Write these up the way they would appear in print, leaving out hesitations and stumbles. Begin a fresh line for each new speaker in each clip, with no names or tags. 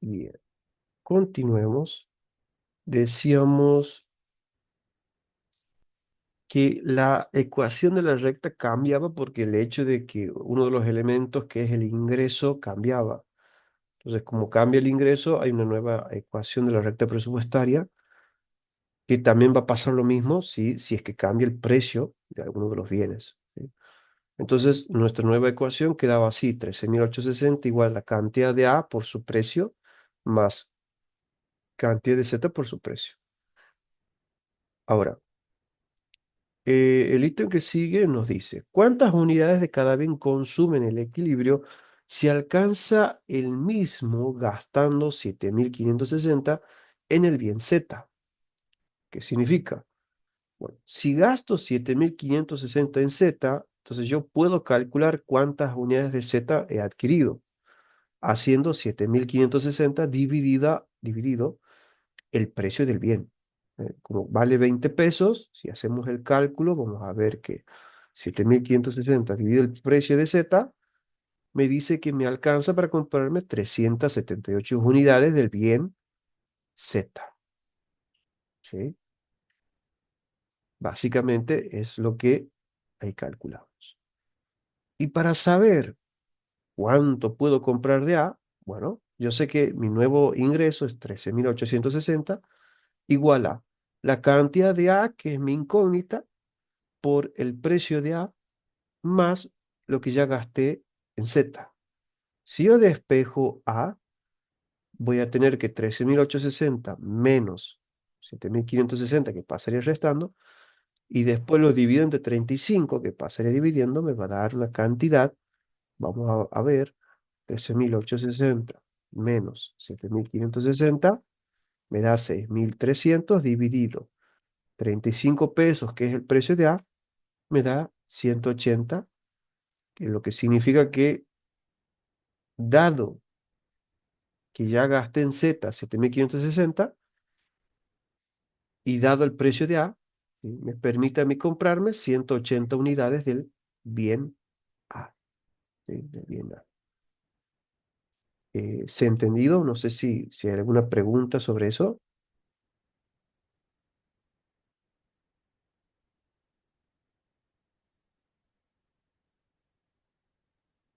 Bien, continuemos. Decíamos que la ecuación de la recta cambiaba porque el hecho de que uno de los elementos, que es el ingreso, cambiaba. Entonces, como cambia el ingreso, hay una nueva ecuación de la recta presupuestaria que también va a pasar lo mismo si es que cambia el precio de alguno de los bienes, ¿sí? Entonces, nuestra nueva ecuación quedaba así: 13.860 igual la cantidad de A por su precio más cantidad de Z por su precio. Ahora, el ítem que sigue nos dice: ¿cuántas unidades de cada bien consumen el equilibrio si alcanza el mismo gastando 7.560 en el bien Z? ¿Qué significa? Bueno, si gasto 7.560 en Z, entonces yo puedo calcular cuántas unidades de Z he adquirido, haciendo 7.560 dividido el precio del bien. Como vale 20 pesos, si hacemos el cálculo, vamos a ver que 7.560 dividido el precio de Z me dice que me alcanza para comprarme 378 unidades del bien Z, ¿sí? Básicamente es lo que ahí calculamos. Y para saber cuánto puedo comprar de A, bueno, yo sé que mi nuevo ingreso es 13.860 igual a la cantidad de A, que es mi incógnita, por el precio de A más lo que ya gasté en Z. Si yo despejo A, voy a tener que 13.860 menos 7.560, que pasaría restando, y después lo divido entre 35, que pasaría dividiendo, me va a dar una cantidad. Vamos a ver: 13.860 menos 7.560 me da 6.300 dividido 35 pesos, que es el precio de A, me da 180, que lo que significa que, dado que ya gasté en Z 7.560 y dado el precio de A, ¿sí?, me permite a mí comprarme 180 unidades del bien A, ¿sí?, del bien A. ¿Se ha entendido? No sé si hay alguna pregunta sobre eso.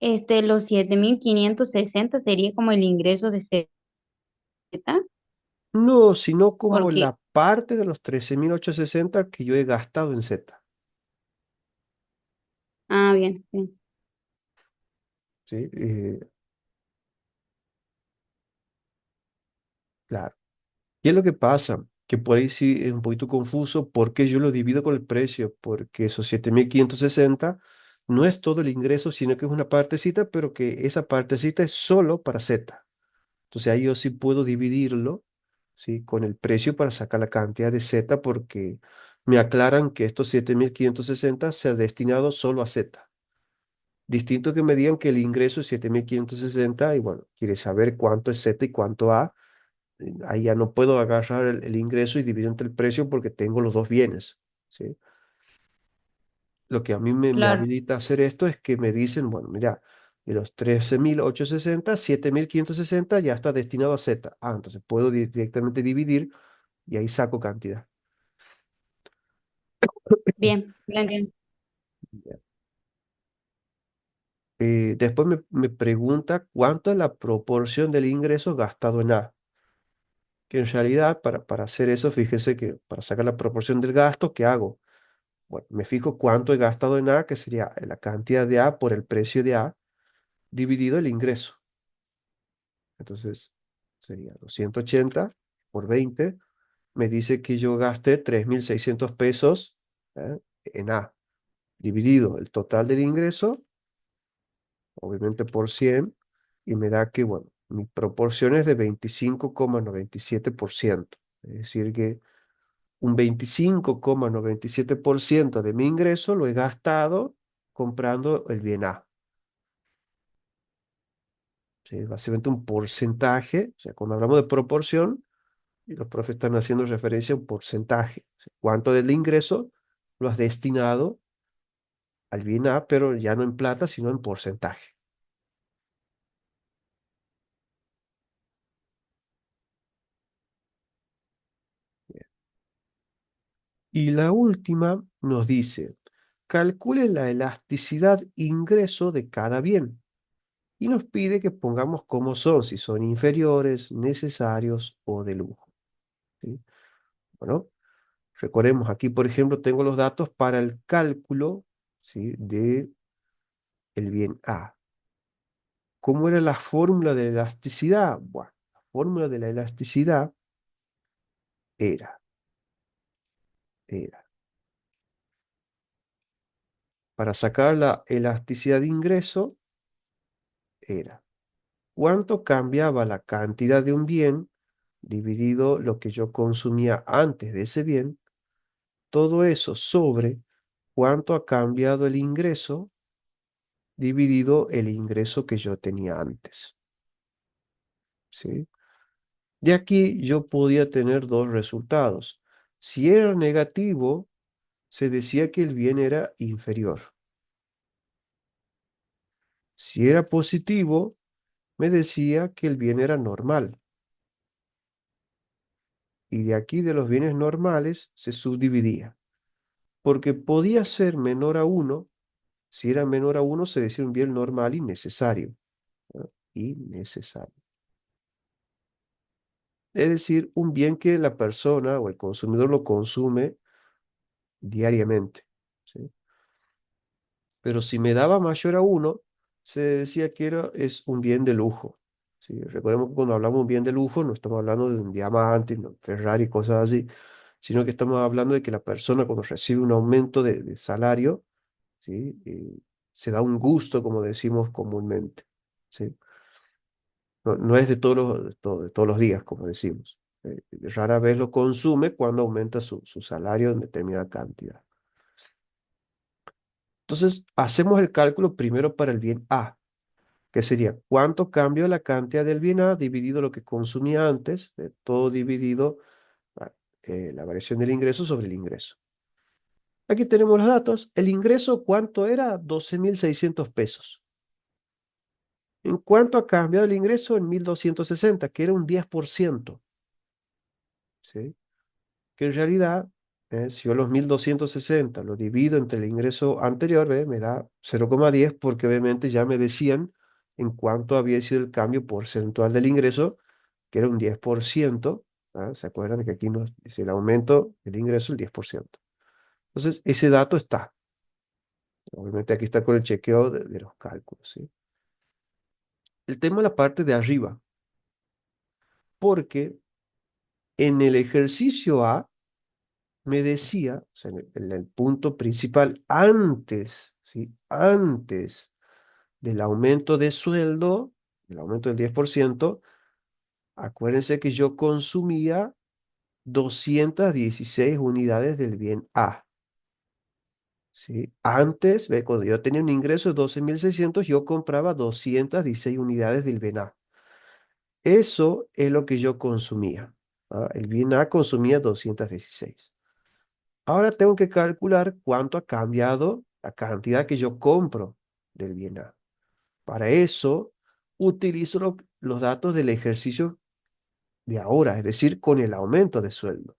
Los 7.560 sería como el ingreso de Z,
No, sino como
porque,
la parte de los 13.860 que yo he gastado en Z,
bien, sí.
¿sí? Claro. ¿Qué es lo que pasa? Que por ahí sí es un poquito confuso porque yo lo divido con el precio, porque esos 7.560 no es todo el ingreso, sino que es una partecita, pero que esa partecita es solo para Z. Entonces ahí yo sí puedo dividirlo, ¿sí?, con el precio para sacar la cantidad de Z, porque me aclaran que estos 7.560 se ha destinado solo a Z. Distinto que me digan que el ingreso es 7.560 y bueno, quiere saber cuánto es Z y cuánto A. Ahí ya no puedo agarrar el ingreso y dividir entre el precio porque tengo los dos bienes, ¿sí? Lo que a mí me
Claro,
habilita a hacer esto es que me dicen: bueno, mira, de los 13.860, 7.560 ya está destinado a Z. Entonces puedo directamente dividir y ahí saco cantidad.
bien, lo entiendo.
Ya. Después me pregunta cuánto es la proporción del ingreso gastado en A. Que en realidad, para hacer eso, fíjese que para sacar la proporción del gasto, ¿qué hago? Bueno, me fijo cuánto he gastado en A, que sería la cantidad de A por el precio de A, dividido el ingreso. Entonces, sería 280 por 20. Me dice que yo gasté 3.600 pesos, ¿eh?, en A, dividido el total del ingreso, obviamente por 100, y me da que, bueno, mi proporción es de 25,97%. Es decir, que un 25,97% de mi ingreso lo he gastado comprando el bien A. ¿Sí? Básicamente un porcentaje, o sea, cuando hablamos de proporción, y los profes están haciendo referencia a un porcentaje. O sea, ¿cuánto del ingreso lo has destinado al bien A, pero ya no en plata, sino en porcentaje? Y la última nos dice, calcule la elasticidad ingreso de cada bien. Y nos pide que pongamos cómo son, si son inferiores, necesarios o de lujo. ¿Sí? Bueno, recordemos aquí, por ejemplo, tengo los datos para el cálculo, ¿sí?, de el bien A. ¿Cómo era la fórmula de elasticidad? Bueno, la fórmula de la elasticidad era, era, para sacar la elasticidad de ingreso, era cuánto cambiaba la cantidad de un bien dividido lo que yo consumía antes de ese bien, todo eso sobre cuánto ha cambiado el ingreso dividido el ingreso que yo tenía antes. ¿Sí? De aquí yo podía tener dos resultados. Si era negativo, se decía que el bien era inferior. Si era positivo, me decía que el bien era normal. Y de aquí de los bienes normales se subdividía. Porque podía ser menor a uno. Si era menor a uno, se decía un bien normal y necesario. ¿No? Innecesario. Es decir, un bien que la persona o el consumidor lo consume diariamente. ¿Sí? Pero si me daba mayor a uno, se decía que es un bien de lujo. ¿Sí? Recordemos que cuando hablamos de un bien de lujo, no estamos hablando de un diamante, no, Ferrari, cosas así, sino que estamos hablando de que la persona cuando recibe un aumento de salario, ¿sí?, se da un gusto, como decimos comúnmente. ¿Sí? No, no es de de todos los días, como decimos. Rara vez lo consume cuando aumenta su salario en determinada cantidad. Entonces, hacemos el cálculo primero para el bien A, que sería cuánto cambio la cantidad del bien A dividido lo que consumía antes, todo dividido ah, la variación del ingreso sobre el ingreso. Aquí tenemos los datos. El ingreso, ¿cuánto era? 12.600 pesos. ¿En cuánto ha cambiado el ingreso? En 1.260, que era un 10%. ¿Sí? Que en realidad, si yo los 1.260 lo divido entre el ingreso anterior, me da 0,10 porque obviamente ya me decían en cuánto había sido el cambio porcentual del ingreso, que era un 10%. ¿Ah? ¿Se acuerdan que aquí nos dice el aumento del ingreso el 10%? Entonces, ese dato está. Obviamente aquí está con el chequeo de los cálculos. ¿Sí? El tema es la parte de arriba, porque en el ejercicio A, me decía, o sea, en el punto principal, antes, ¿sí? Antes del aumento de sueldo, el aumento del 10%, acuérdense que yo consumía 216 unidades del bien A. ¿Sí? Antes, ve, cuando yo tenía un ingreso de 12.600, yo compraba 216 unidades del bien A. Eso es lo que yo consumía. ¿Ah? El bien A consumía 216. Ahora tengo que calcular cuánto ha cambiado la cantidad que yo compro del bien A. Para eso, utilizo los datos del ejercicio de ahora, es decir, con el aumento de sueldo.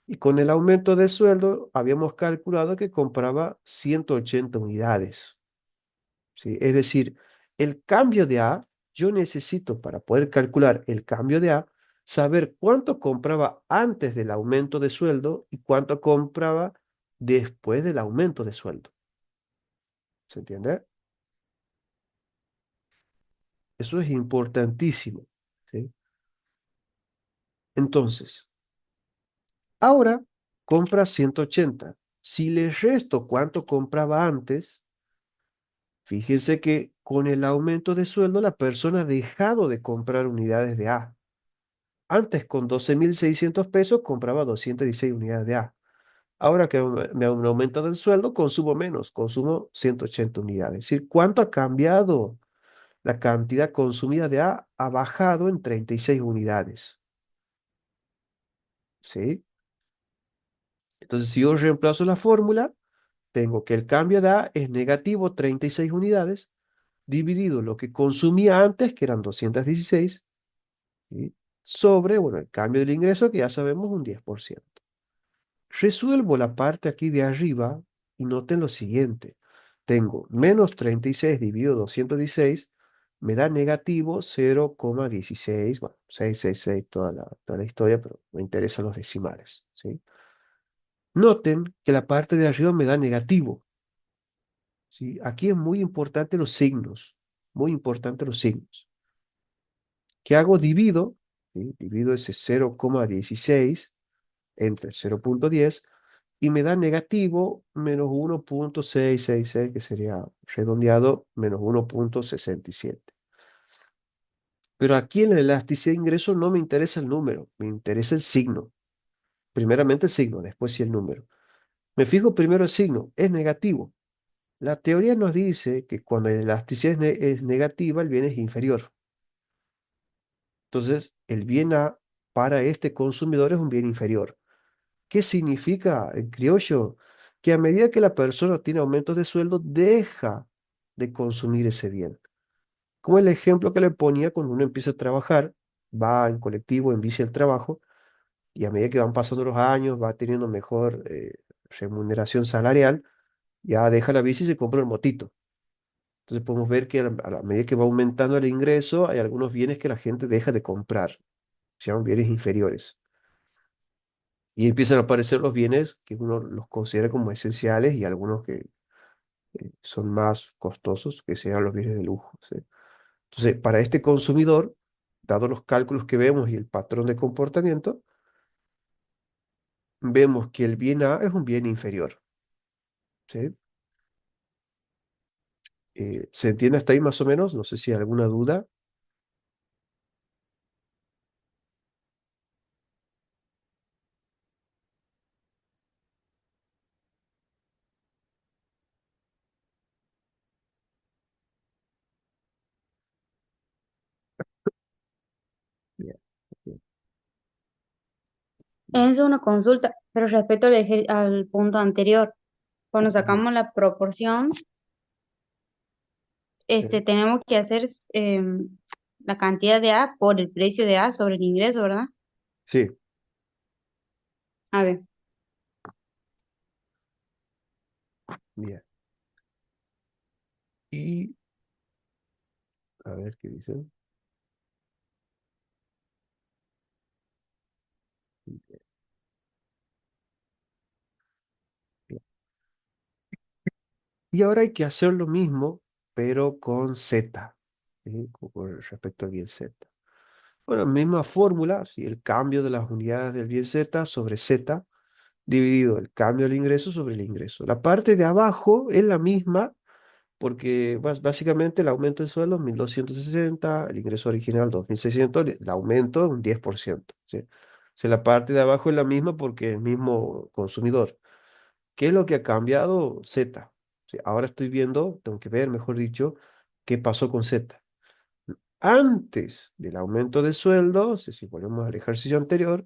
Y con el aumento de sueldo habíamos calculado que compraba 180 unidades. ¿Sí? Es decir, el cambio de A, yo necesito para poder calcular el cambio de A, saber cuánto compraba antes del aumento de sueldo y cuánto compraba después del aumento de sueldo. ¿Se entiende? Eso es importantísimo. ¿Sí? Entonces, ahora compra 180. Si le resto cuánto compraba antes, fíjense que con el aumento de sueldo la persona ha dejado de comprar unidades de A. Antes, con 12.600 pesos, compraba 216 unidades de A. Ahora que me han aumentado el sueldo, consumo menos, consumo 180 unidades. Es decir, ¿cuánto ha cambiado? La cantidad consumida de A ha bajado en 36 unidades. ¿Sí? Entonces, si yo reemplazo la fórmula, tengo que el cambio de A es negativo 36 unidades, dividido lo que consumía antes, que eran 216, ¿sí?, sobre, bueno, el cambio del ingreso, que ya sabemos, un 10%. Resuelvo la parte aquí de arriba y noten lo siguiente. Tengo menos 36 dividido 216, me da negativo 0,16, bueno, 666 toda la historia, pero me interesan los decimales, ¿sí? Noten que la parte de arriba me da negativo, ¿sí? Aquí es muy importante los signos, muy importante los signos. ¿Qué hago? Divido, ¿sí? Divido ese 0,16 entre 0,10 y me da negativo menos 1,666, que sería redondeado menos 1,67. Pero aquí en la elasticidad de ingreso no me interesa el número, me interesa el signo. Primeramente el signo, después sí el número. Me fijo primero el signo, es negativo. La teoría nos dice que cuando la elasticidad es negativa, el bien es inferior. Entonces, el bien A para este consumidor es un bien inferior. ¿Qué significa en criollo? Que a medida que la persona tiene aumentos de sueldo, deja de consumir ese bien. Como el ejemplo que le ponía cuando uno empieza a trabajar, va en colectivo, en bici al trabajo, y a medida que van pasando los años, va teniendo mejor remuneración salarial, ya deja la bici y se compra el motito. Entonces podemos ver que a la medida que va aumentando el ingreso, hay algunos bienes que la gente deja de comprar, se llaman bienes inferiores. Y empiezan a aparecer los bienes que uno los considera como esenciales y algunos que son más costosos, que sean los bienes de lujo, ¿sí? Entonces, para este consumidor, dado los cálculos que vemos y el patrón de comportamiento, vemos que el bien A es un bien inferior, ¿sí? ¿Se entiende hasta ahí más o menos? No sé si hay alguna duda. Bien, bien, bien,
Es una consulta, pero respecto al punto anterior, cuando
ujú,
sacamos la proporción,
sí,
tenemos que hacer la cantidad de A por el precio de A sobre el ingreso, ¿verdad?
sí,
A ver,
bien. Y a ver qué dice. Bien. Y ahora hay que hacer lo mismo, pero con Z, ¿sí? Con respecto al bien Z. Bueno, misma fórmula, si el cambio de las unidades del bien Z sobre Z dividido el cambio del ingreso sobre el ingreso. La parte de abajo es la misma porque básicamente el aumento de sueldo es 1.260, el ingreso original 2.600, el aumento es un 10%, ¿sí? O sea, la parte de abajo es la misma porque es el mismo consumidor. ¿Qué es lo que ha cambiado? Z. ¿Sí? Ahora estoy viendo, tengo que ver, mejor dicho, qué pasó con Z. Antes del aumento de sueldo, si volvemos al ejercicio anterior,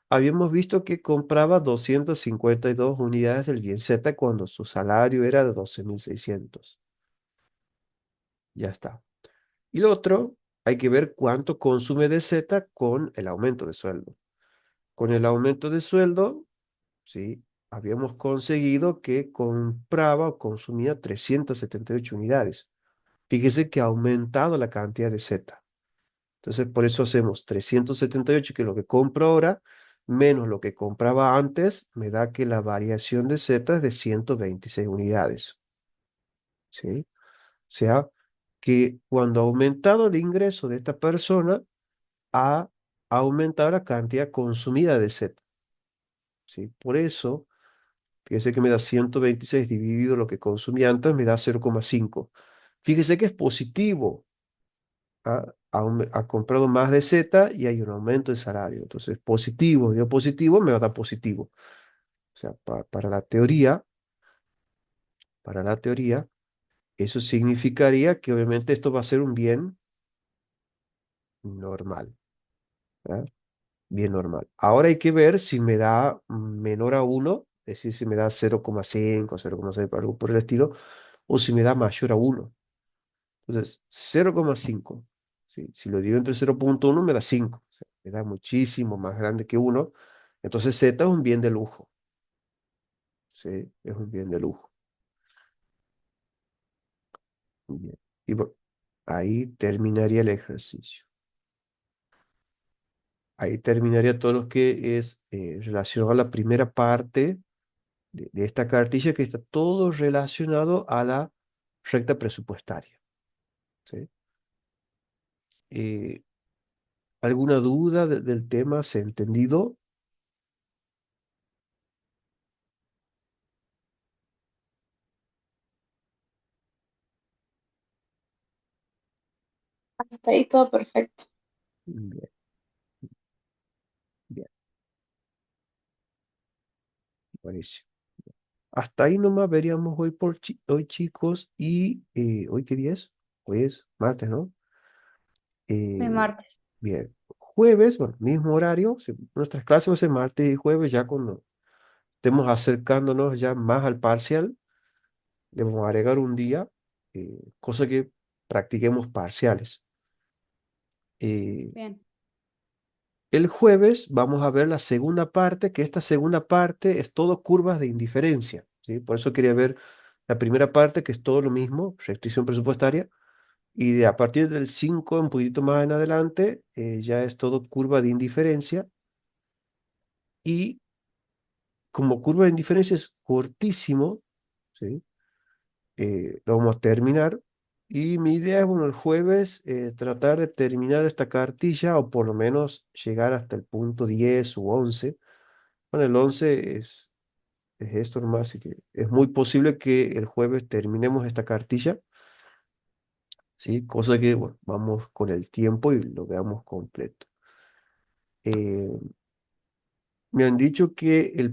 habíamos visto que compraba 252 unidades del bien Z cuando su salario era de 12.600. Ya está. Y lo otro, hay que ver cuánto consume de Z con el aumento de sueldo. Con el aumento de sueldo, sí, habíamos conseguido que compraba o consumía 378 unidades. Fíjese que ha aumentado la cantidad de Z. Entonces, por eso hacemos 378, que es lo que compro ahora, menos lo que compraba antes, me da que la variación de Z es de 126 unidades, ¿sí? O sea, que cuando ha aumentado el ingreso de esta persona, ha aumentado la cantidad consumida de Z, ¿sí? Por eso, fíjese que me da 126 dividido lo que consumía antes, me da 0,5. Fíjese que es positivo. Ha comprado más de Z y hay un aumento de salario. Entonces, positivo, dio positivo, me va a dar positivo. O sea, para la teoría, eso significaría que obviamente esto va a ser un bien normal, ¿verdad? Bien normal. Ahora hay que ver si me da menor a uno, es decir, si me da 0,5, 0,6, algo por el estilo, o si me da mayor a uno. Entonces, 0,5. ¿Sí? Si lo divido entre 0,1 me da 5. O sea, me da muchísimo más grande que uno. Entonces Z es un bien de lujo. ¿sí? Es un bien de lujo. Bien. Y bueno, ahí terminaría el ejercicio. Ahí terminaría todo lo que es relacionado a la primera parte de esta cartilla, que está todo relacionado a la recta presupuestaria, ¿sí? Eh, ¿Alguna duda del tema? ¿Se ha entendido?
Hasta ahí todo perfecto.
Bien, bien, buenísimo. Hasta ahí nomás veríamos hoy, hoy chicos, y ¿hoy qué día es? Hoy es martes, ¿no?
Hoy
Eh,
martes.
bien, jueves, bueno, mismo horario, nuestras clases van a ser martes y jueves, ya cuando estemos acercándonos ya más al parcial, le vamos a agregar un día, cosa que practiquemos parciales. Eh,
Bien,
el jueves vamos a ver la segunda parte, que esta segunda parte es todo curvas de indiferencia, ¿sí? Por eso quería ver la primera parte, que es todo lo mismo, restricción presupuestaria, y a partir del 5 un poquito más en adelante, ya es todo curva de indiferencia, y como curva de indiferencia es cortísimo, ¿sí? Lo vamos a terminar. Y mi idea es, bueno, el jueves tratar de terminar esta cartilla o por lo menos llegar hasta el punto 10 u 11. Bueno, el 11 es esto nomás, así que es muy posible que el jueves terminemos esta cartilla, ¿sí? Cosa que, bueno, vamos con el tiempo y lo veamos completo. Eh, Me han dicho que el